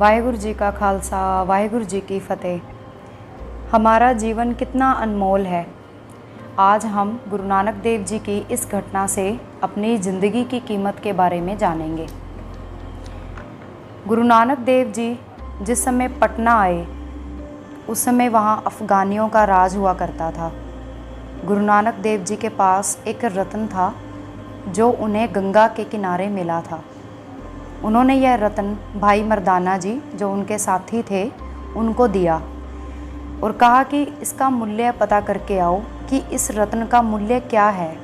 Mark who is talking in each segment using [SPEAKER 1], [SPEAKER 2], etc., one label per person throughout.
[SPEAKER 1] वाहेगुरु जी का खालसा, वाहेगुरु जी की फ़तेह। हमारा जीवन कितना अनमोल है। आज हम गुरु नानक देव जी की इस घटना से अपनी ज़िंदगी की कीमत के बारे में जानेंगे। गुरु नानक देव जी जिस समय पटना आए उस समय वहाँ अफ़गानियों का राज हुआ करता था। गुरु नानक देव जी के पास एक रत्न था जो उन्हें गंगा के किनारे मिला था। उन्होंने यह रत्न भाई मर्दाना जी जो उनके साथी थे उनको दिया और कहा कि इसका मूल्य पता करके आओ कि इस रत्न का मूल्य क्या है।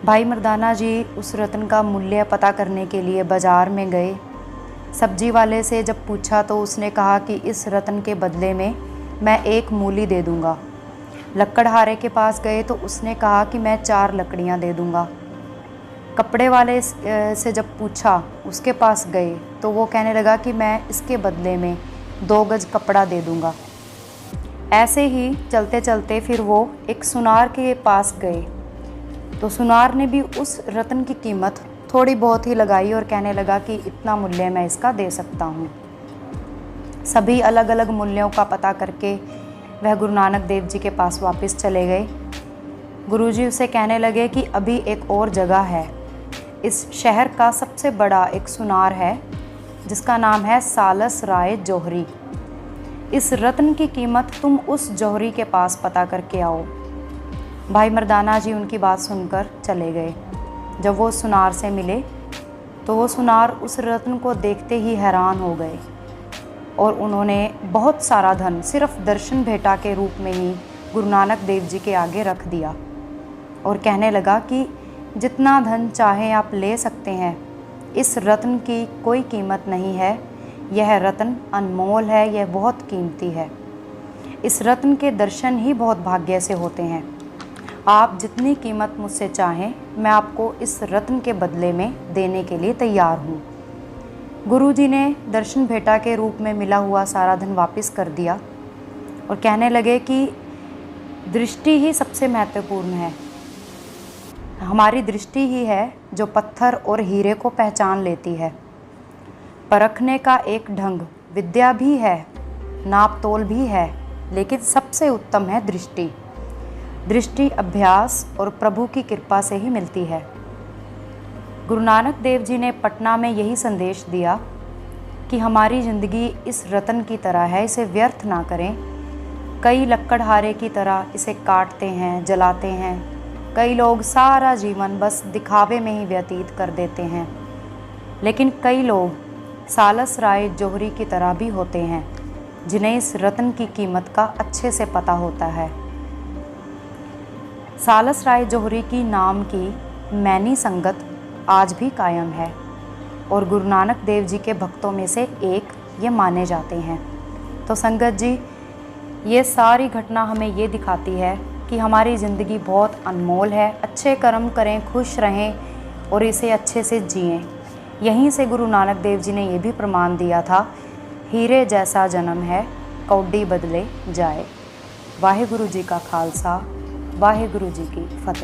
[SPEAKER 1] भाई मर्दाना जी उस रत्न का मूल्य पता करने के लिए बाज़ार में गए। सब्जी वाले से जब पूछा तो उसने कहा कि इस रत्न के बदले में मैं एक मूली दे दूँगा। लकड़हारे के पास गए तो उसने कहा कि मैं 4 लकड़ियाँ दे दूँगा। कपड़े वाले से जब पूछा उसके पास गए तो वो कहने लगा कि मैं इसके बदले में 2 गज कपड़ा दे दूँगा। ऐसे ही चलते चलते फिर वो एक सुनार के पास गए तो सुनार ने भी उस रत्न की कीमत थोड़ी बहुत ही लगाई और कहने लगा कि इतना मूल्य मैं इसका दे सकता हूँ। सभी अलग अलग मूल्यों का पता करके वह गुरु नानक देव जी के पास वापस चले गए। गुरुजी उसे कहने लगे कि अभी एक और जगह है, इस शहर का सबसे बड़ा एक सुनार है जिसका नाम है सालस राय जौहरी। इस रत्न की कीमत तुम उस जौहरी के पास पता करके आओ। भाई मर्दाना जी उनकी बात सुनकर चले गए। जब वो सुनार से मिले तो वो सुनार उस रत्न को देखते ही हैरान हो गए और उन्होंने बहुत सारा धन सिर्फ दर्शन भेंटा के रूप में ही गुरु नानक देव जी के आगे रख दिया और कहने लगा कि जितना धन चाहे आप ले सकते हैं, इस रत्न की कोई कीमत नहीं है। यह रत्न अनमोल है, यह बहुत कीमती है। इस रत्न के दर्शन ही बहुत भाग्य से होते हैं। आप जितनी कीमत मुझसे चाहें मैं आपको इस रत्न के बदले में देने के लिए तैयार हूँ। गुरुजी ने दर्शन भेंटा के रूप में मिला हुआ सारा धन वापस कर दिया और कहने लगे कि दृष्टि ही सबसे महत्वपूर्ण है। हमारी दृष्टि ही है जो पत्थर और हीरे को पहचान लेती है। परखने का एक ढंग विद्या भी है, नाप तोल भी है, लेकिन सबसे उत्तम है दृष्टि। दृष्टि अभ्यास और प्रभु की कृपा से ही मिलती है। गुरु नानक देव जी ने पटना में यही संदेश दिया कि हमारी ज़िंदगी इस रत्न की तरह है, इसे व्यर्थ ना करें। कई लकड़हारे की तरह इसे काटते हैं, जलाते हैं। कई लोग सारा जीवन बस दिखावे में ही व्यतीत कर देते हैं, लेकिन कई लोग सालस राय जौहरी की तरह भी होते हैं जिन्हें इस रत्न की कीमत का अच्छे से पता होता है। सालस राय जौहरी की नाम की मैनी संगत आज भी कायम है और गुरु नानक देव जी के भक्तों में से एक ये माने जाते हैं। तो संगत जी, ये सारी घटना हमें ये दिखाती है कि हमारी ज़िंदगी बहुत अनमोल है। अच्छे कर्म करें, खुश रहें और इसे अच्छे से जिएं। यहीं से गुरु नानक देव जी ने ये भी प्रमाण दिया था, हीरे जैसा जन्म है कौडी बदले जाए। वाहेगुरु जी का खालसा, वाहेगुरु जी की फ़तेह।